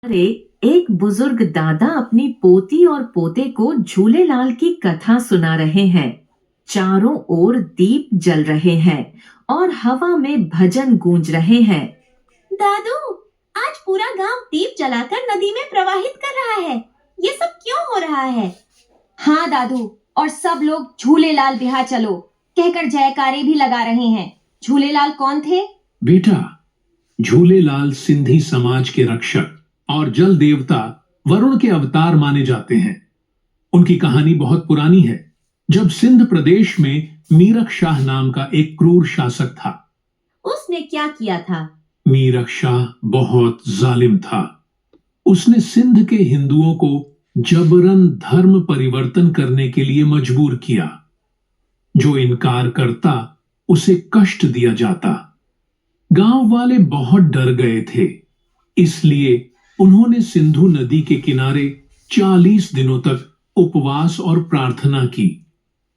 अरे, एक बुजुर्ग दादा अपनी पोती और पोते को झूलेलाल की कथा सुना रहे हैं। चारों ओर दीप जल रहे हैं और हवा में भजन गूंज रहे हैं। दादू, आज पूरा गांव दीप जलाकर नदी में प्रवाहित कर रहा है। ये सब क्यों हो रहा है? हाँ दादू, और सब लोग झूलेलाल बिहार चलो कहकर जयकारे भी लगा रहे हैं। झूलेलाल कौन थे? बेटा, झूलेलाल सिंधी समाज के रक्षक और जल देवता वरुण के अवतार माने जाते हैं। उनकी कहानी बहुत पुरानी है। जब सिंध प्रदेश में मीरख शाह नाम का एक क्रूर शासक था। उसने क्या किया था? मीरख शाह बहुत जालिम था। उसने सिंध के हिंदुओं को जबरन धर्म परिवर्तन करने के लिए मजबूर किया। जो इनकार करता उसे कष्ट दिया जाता। गांव वाले बहुत डर गए थे, इसलिए उन्होंने सिंधु नदी के किनारे 40 दिनों तक उपवास और प्रार्थना की।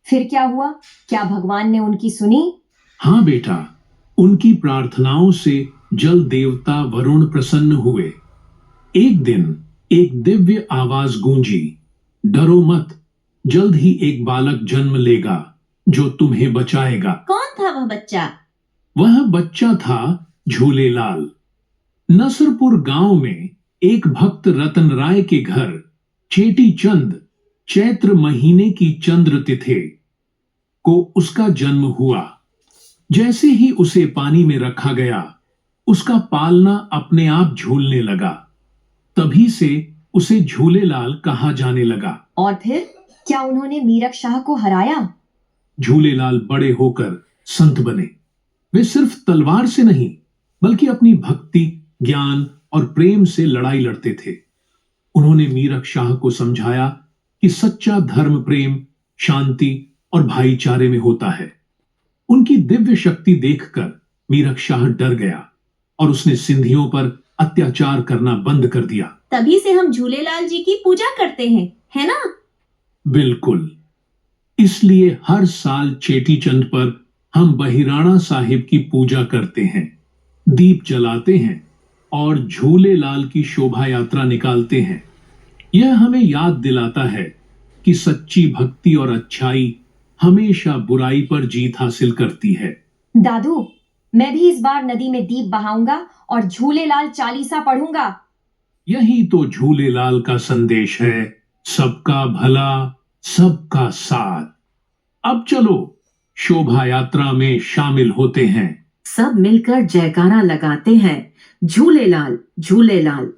फिर क्या हुआ? क्या भगवान ने उनकी सुनी? हाँ बेटा, उनकी प्रार्थनाओं से जल देवता वरुण प्रसन्न हुए। एक दिन एक दिव्य आवाज गूंजी, डरो मत, जल्द ही एक बालक जन्म लेगा जो तुम्हें बचाएगा। कौन था वह बच्चा? वह बच्चा था झूलेलाल। नसरपुर गांव में एक भक्त रतन राय के घर चेटी चंद चैत्र महीने की चंद्र तिथि को उसका जन्म हुआ। जैसे ही उसे पानी में रखा गया, उसका पालना अपने आप झूलने लगा। तभी से उसे झूलेलाल कहा जाने लगा। और फिर क्या उन्होंने मीरख शाह को हराया? झूलेलाल बड़े होकर संत बने। वे सिर्फ तलवार से नहीं, बल्कि अपनी भक्ति, ज्ञान और प्रेम से लड़ाई लड़ते थे। उन्होंने मीरख शाह को समझाया कि सच्चा धर्म प्रेम, शांति और भाईचारे में होता है। उनकी दिव्य शक्ति देखकर मीरख शाह डर गया और उसने सिंधियों पर अत्याचार करना बंद कर दिया। तभी से हम झूलेलाल जी की पूजा करते हैं, है ना? बिल्कुल। इसलिए हर साल चेटी चंद पर हम बहिराणा साहिब की पूजा करते हैं, दीप जलाते हैं और झूलेलाल की शोभा यात्रा निकालते हैं। यह हमें याद दिलाता है कि सच्ची भक्ति और अच्छाई हमेशा बुराई पर जीत हासिल करती है। दादू, मैं भी इस बार नदी में दीप बहाऊंगा और झूलेलाल चालीसा पढ़ूंगा। यही तो झूलेलाल का संदेश है, सबका भला, सबका साथ। अब चलो शोभा यात्रा में शामिल होते हैं। सब मिलकर जयकारा लगाते हैं, झूलेलाल झूलेलाल।